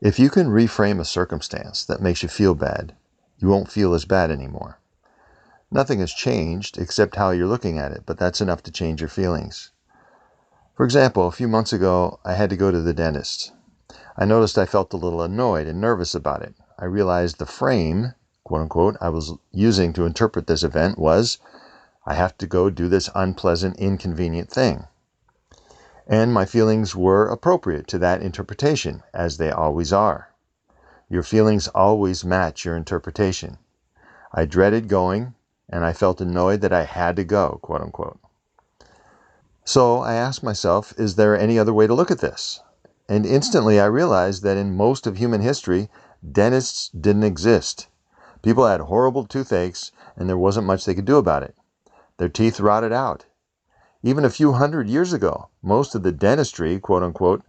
If you can reframe a circumstance that makes you feel bad, you won't feel as bad anymore. Nothing has changed except how you're looking at it, but that's enough to change your feelings. For example, a few months ago, I had to go to the dentist. I noticed I felt a little annoyed and nervous about it. I realized the frame, quote unquote, I was using to interpret this event was, I have to go do this unpleasant, inconvenient thing. And my feelings were appropriate to that interpretation, as they always are. Your feelings always match your interpretation. I dreaded going, and I felt annoyed that I had to go, quote unquote. So I asked myself, is there any other way to look at this? And instantly I realized that in most of human history, dentists didn't exist. People had horrible toothaches, and there wasn't much they could do about it. Their teeth rotted out. Even a few hundred years ago, most of the dentistry, quote unquote,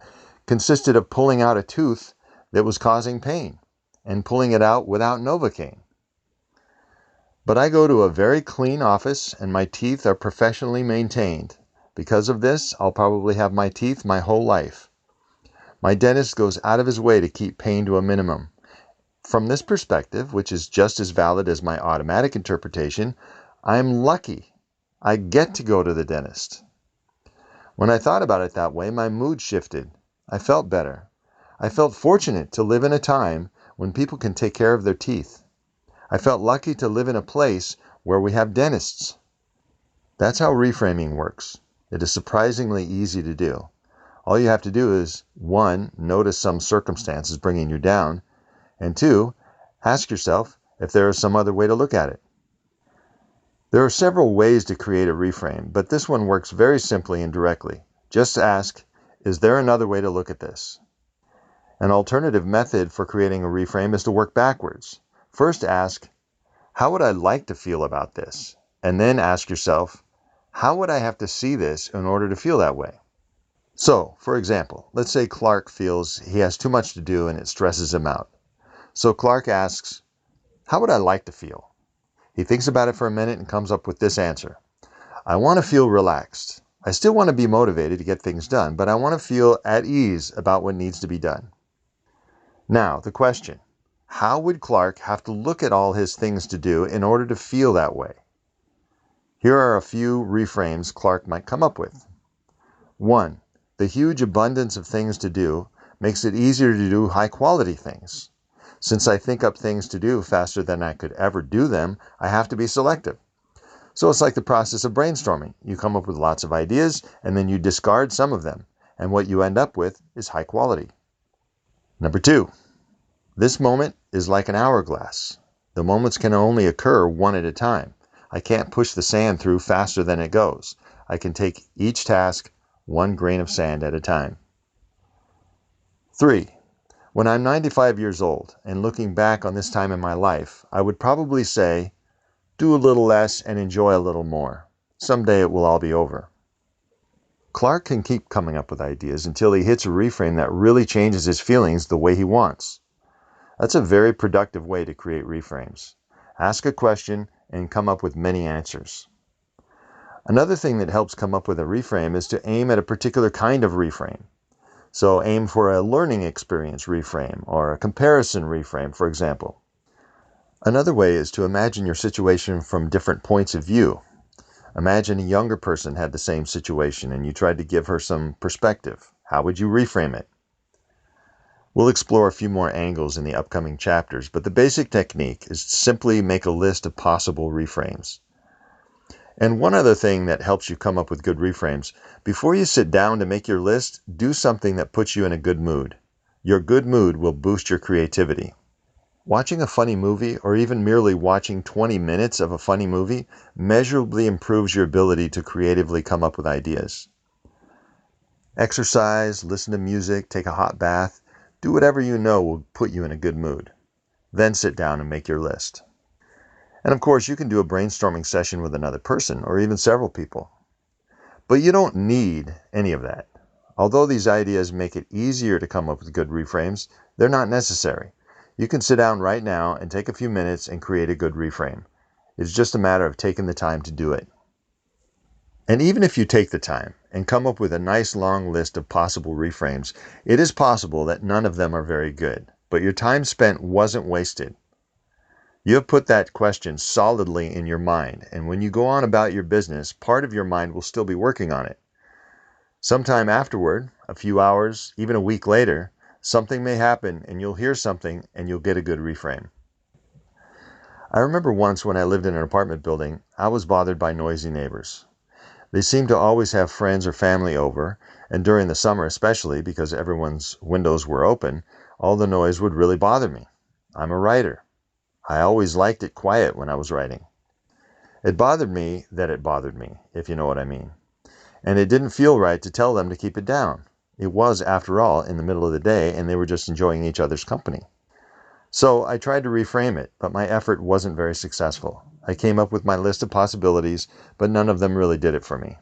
consisted of pulling out a tooth that was causing pain and pulling it out without Novocaine. But I go to a very clean office and my teeth are professionally maintained. Because of this, I'll probably have my teeth my whole life. My dentist goes out of his way to keep pain to a minimum. From this perspective, which is just as valid as my automatic interpretation, I'm lucky. I get to go to the dentist. When I thought about it that way, my mood shifted. I felt better. I felt fortunate to live in a time when people can take care of their teeth. I felt lucky to live in a place where we have dentists. That's how reframing works. It is surprisingly easy to do. All you have to do is, 1, notice some circumstances bringing you down, and 2, ask yourself if there is some other way to look at it. There are several ways to create a reframe, but this one works very simply and directly. Just ask, is there another way to look at this? An alternative method for creating a reframe is to work backwards. First ask, how would I like to feel about this? And then ask yourself, how would I have to see this in order to feel that way? So, for example, let's say Clark feels he has too much to do and it stresses him out. So Clark asks, how would I like to feel? He thinks about it for a minute and comes up with this answer. I want to feel relaxed. I still want to be motivated to get things done, but I want to feel at ease about what needs to be done. Now, the question, how would Clark have to look at all his things to do in order to feel that way? Here are a few reframes Clark might come up with. 1. The huge abundance of things to do makes it easier to do high-quality things. Since I think up things to do faster than I could ever do them, I have to be selective. So it's like the process of brainstorming. You come up with lots of ideas, and then you discard some of them, and what you end up with is high quality. Number 2, this moment is like an hourglass. The moments can only occur one at a time. I can't push the sand through faster than it goes. I can take each task 1 grain of sand at a time. 3, when I'm 95 years old and looking back on this time in my life, I would probably say, do a little less and enjoy a little more. Someday it will all be over. Clark can keep coming up with ideas until he hits a reframe that really changes his feelings the way he wants. That's a very productive way to create reframes. Ask a question and come up with many answers. Another thing that helps come up with a reframe is to aim at a particular kind of reframe. So aim for a learning experience reframe or a comparison reframe, for example. Another way is to imagine your situation from different points of view. Imagine a younger person had the same situation and you tried to give her some perspective. How would you reframe it? We'll explore a few more angles in the upcoming chapters, but the basic technique is to simply make a list of possible reframes. And one other thing that helps you come up with good reframes, before you sit down to make your list, do something that puts you in a good mood. Your good mood will boost your creativity. Watching a funny movie, or even merely watching 20 minutes of a funny movie, measurably improves your ability to creatively come up with ideas. Exercise, listen to music, take a hot bath, do whatever you know will put you in a good mood. Then sit down and make your list. And of course, you can do a brainstorming session with another person, or even several people. But you don't need any of that. Although these ideas make it easier to come up with good reframes, they're not necessary. You can sit down right now and take a few minutes and create a good reframe. It's just a matter of taking the time to do it. And even if you take the time and come up with a nice long list of possible reframes, it is possible that none of them are very good, but your time spent wasn't wasted. You have put that question solidly in your mind, and when you go on about your business, part of your mind will still be working on it. Sometime afterward, a few hours, even a week later, something may happen and you'll hear something and you'll get a good reframe. I remember once when I lived in an apartment building, I was bothered by noisy neighbors. They seemed to always have friends or family over, and during the summer especially, because everyone's windows were open, all the noise would really bother me. I'm a writer. I always liked it quiet when I was writing. It bothered me that it bothered me, if you know what I mean. And it didn't feel right to tell them to keep it down. It was, after all, in the middle of the day, and they were just enjoying each other's company. So I tried to reframe it, but my effort wasn't very successful. I came up with my list of possibilities, but none of them really did it for me.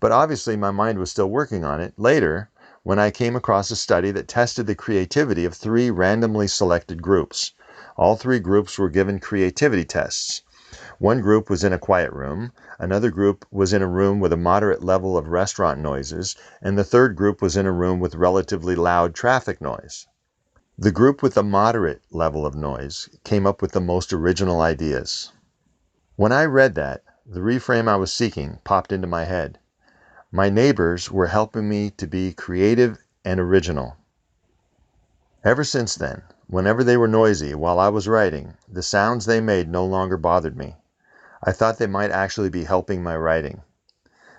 But obviously my mind was still working on it later when I came across a study that tested the creativity of 3 randomly selected groups. All 3 groups were given creativity tests. One group was in a quiet room, another group was in a room with a moderate level of restaurant noises, and the third group was in a room with relatively loud traffic noise. The group with the moderate level of noise came up with the most original ideas. When I read that, the reframe I was seeking popped into my head. My neighbors were helping me to be creative and original. Ever since then, whenever they were noisy while I was writing, the sounds they made no longer bothered me. I thought they might actually be helping my writing.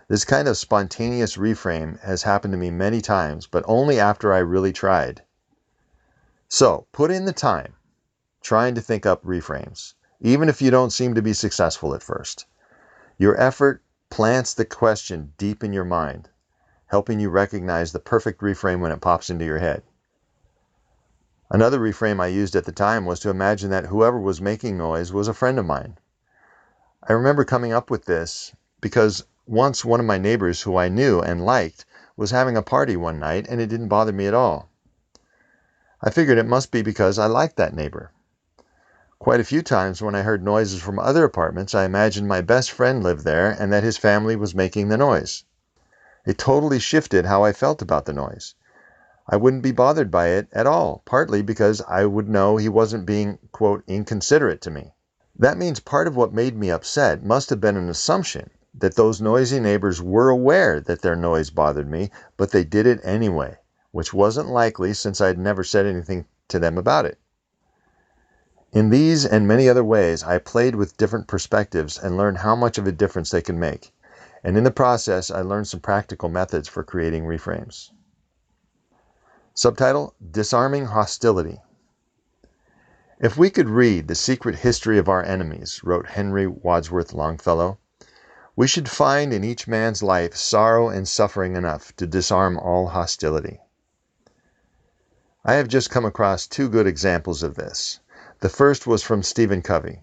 This kind of spontaneous reframe has happened to me many times, but only after I really tried. So, put in the time trying to think up reframes, even if you don't seem to be successful at first. Your effort plants the question deep in your mind, helping you recognize the perfect reframe when it pops into your head. Another reframe I used at the time was to imagine that whoever was making noise was a friend of mine. I remember coming up with this because once one of my neighbors who I knew and liked was having a party one night and it didn't bother me at all. I figured it must be because I liked that neighbor. Quite a few times when I heard noises from other apartments, I imagined my best friend lived there and that his family was making the noise. It totally shifted how I felt about the noise. I wouldn't be bothered by it at all, partly because I would know he wasn't being, quote, inconsiderate to me. That means part of what made me upset must have been an assumption that those noisy neighbors were aware that their noise bothered me, but they did it anyway, which wasn't likely since I'd never said anything to them about it. In these and many other ways, I played with different perspectives and learned how much of a difference they can make. And in the process, I learned some practical methods for creating reframes. Subtitle: Disarming Hostility. If we could read the secret history of our enemies, wrote Henry Wadsworth Longfellow, we should find in each man's life sorrow and suffering enough to disarm all hostility. I have just come across 2 good examples of this. The first was from Stephen Covey.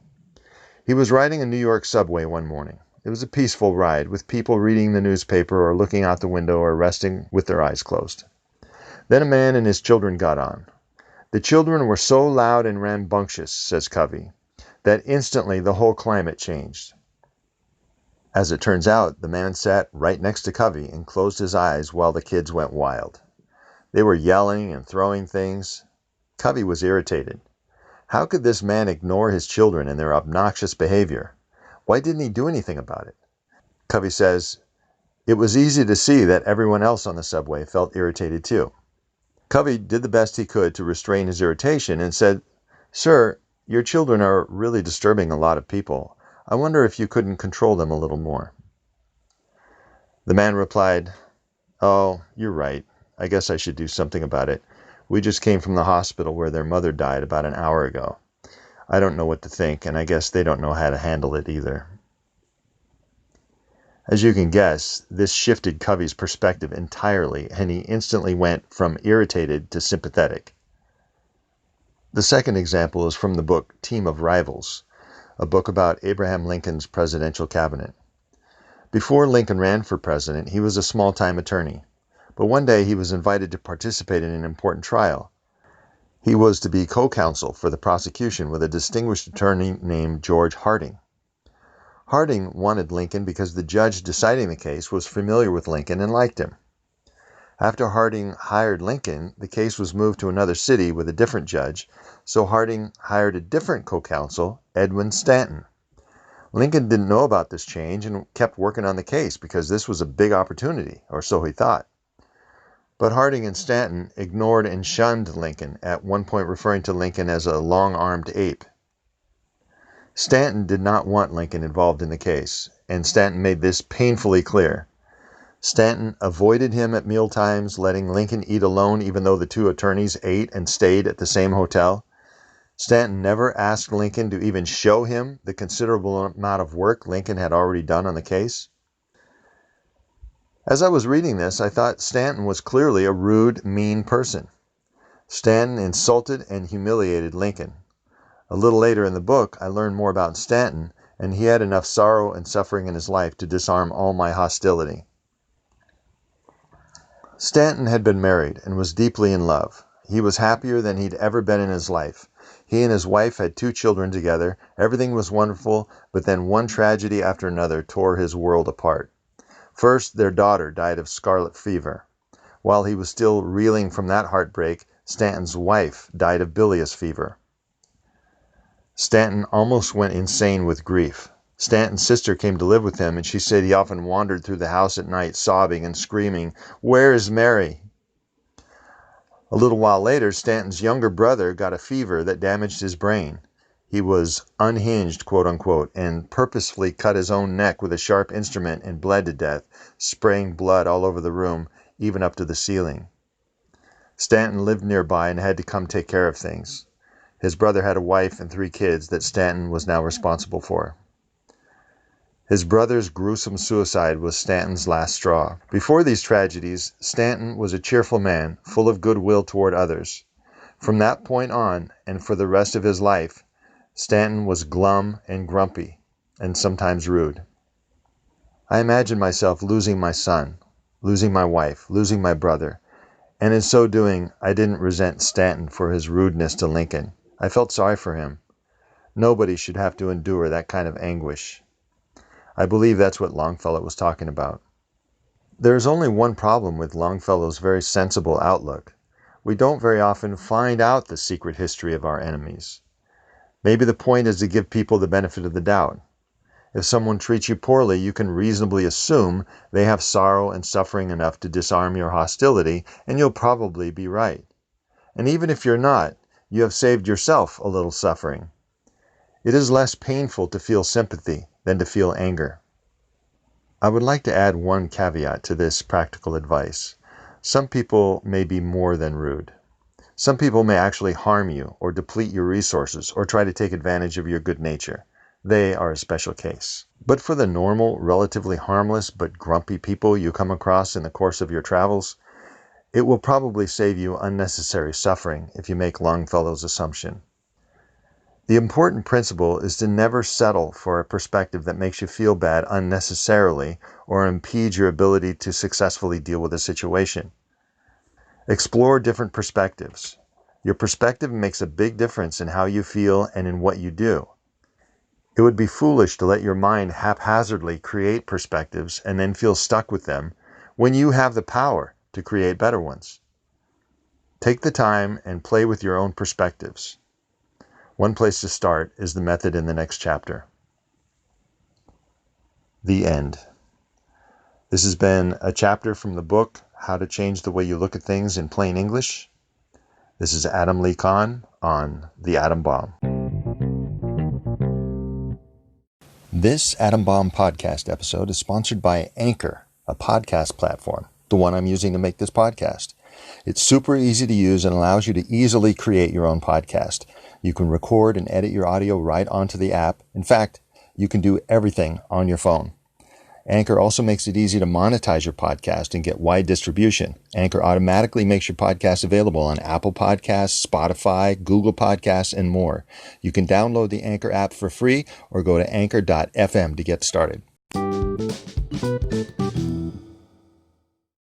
He was riding a New York subway one morning. It was a peaceful ride, with people reading the newspaper or looking out the window or resting with their eyes closed. Then a man and his children got on. The children were so loud and rambunctious, says Covey, that instantly the whole climate changed. As it turns out, the man sat right next to Covey and closed his eyes while the kids went wild. They were yelling and throwing things. Covey was irritated. How could this man ignore his children and their obnoxious behavior? Why didn't he do anything about it? Covey says, it was easy to see that everyone else on the subway felt irritated too. Covey did the best he could to restrain his irritation and said, "Sir, your children are really disturbing a lot of people. I wonder if you couldn't control them a little more." The man replied, "Oh, you're right. I guess I should do something about it. We just came from the hospital where their mother died about an hour ago. I don't know what to think, and I guess they don't know how to handle it either." As you can guess, this shifted Covey's perspective entirely, and he instantly went from irritated to sympathetic. The second example is from the book Team of Rivals, a book about Abraham Lincoln's presidential cabinet. Before Lincoln ran for president, he was a small-time attorney, but one day he was invited to participate in an important trial. He was to be co-counsel for the prosecution with a distinguished attorney named George Harding. Harding wanted Lincoln because the judge deciding the case was familiar with Lincoln and liked him. After Harding hired Lincoln, the case was moved to another city with a different judge, so Harding hired a different co-counsel, Edwin Stanton. Lincoln didn't know about this change and kept working on the case because this was a big opportunity, or so he thought. But Harding and Stanton ignored and shunned Lincoln, at one point referring to Lincoln as a long-armed ape. Stanton did not want Lincoln involved in the case, and Stanton made this painfully clear. Stanton avoided him at mealtimes, letting Lincoln eat alone even though the two attorneys ate and stayed at the same hotel. Stanton never asked Lincoln to even show him the considerable amount of work Lincoln had already done on the case. As I was reading this, I thought Stanton was clearly a rude, mean person. Stanton insulted and humiliated Lincoln. A little later in the book, I learned more about Stanton, and he had enough sorrow and suffering in his life to disarm all my hostility. Stanton had been married and was deeply in love. He was happier than he'd ever been in his life. He and his wife had 2 children together. Everything was wonderful, but then one tragedy after another tore his world apart. First, their daughter died of scarlet fever. While he was still reeling from that heartbreak, Stanton's wife died of bilious fever. Stanton almost went insane with grief. Stanton's sister came to live with him, and she said he often wandered through the house at night sobbing and screaming, "Where is Mary?" A little while later, Stanton's younger brother got a fever that damaged his brain. He was unhinged, quote unquote, and purposefully cut his own neck with a sharp instrument and bled to death, spraying blood all over the room, even up to the ceiling. Stanton lived nearby and had to come take care of things. His brother had a wife and 3 kids that Stanton was now responsible for. His brother's gruesome suicide was Stanton's last straw. Before these tragedies, Stanton was a cheerful man, full of goodwill toward others. From that point on, and for the rest of his life, Stanton was glum and grumpy, and sometimes rude. I imagined myself losing my son, losing my wife, losing my brother, and in so doing, I didn't resent Stanton for his rudeness to Lincoln. I felt sorry for him. Nobody should have to endure that kind of anguish. I believe that's what Longfellow was talking about. There is only one problem with Longfellow's very sensible outlook. We don't very often find out the secret history of our enemies. Maybe the point is to give people the benefit of the doubt. If someone treats you poorly, you can reasonably assume they have sorrow and suffering enough to disarm your hostility, and you'll probably be right. And even if you're not, you have saved yourself a little suffering. It is less painful to feel sympathy than to feel anger. I would like to add one caveat to this practical advice. Some people may be more than rude. Some people may actually harm you or deplete your resources or try to take advantage of your good nature. They are a special case. But for the normal, relatively harmless but grumpy people you come across in the course of your travels, it will probably save you unnecessary suffering if you make Longfellow's assumption. The important principle is to never settle for a perspective that makes you feel bad unnecessarily or impedes your ability to successfully deal with a situation. Explore different perspectives. Your perspective makes a big difference in how you feel and in what you do. It would be foolish to let your mind haphazardly create perspectives and then feel stuck with them when you have the power to create better ones. Take the time and play with your own perspectives. One place to start is the method in the next chapter. The end. This has been a chapter from the book, How to Change the Way You Look at Things in Plain English. This is Adam Lee Kahn on The Atom Bomb. This Atom Bomb podcast episode is sponsored by Anchor, a podcast platform, the one I'm using to make this podcast. It's super easy to use and allows you to easily create your own podcast. You can record and edit your audio right onto the app. In fact, you can do everything on your phone. Anchor also makes it easy to monetize your podcast and get wide distribution. Anchor automatically makes your podcast available on Apple Podcasts, Spotify, Google Podcasts, and more. You can download the Anchor app for free or go to anchor.fm to get started.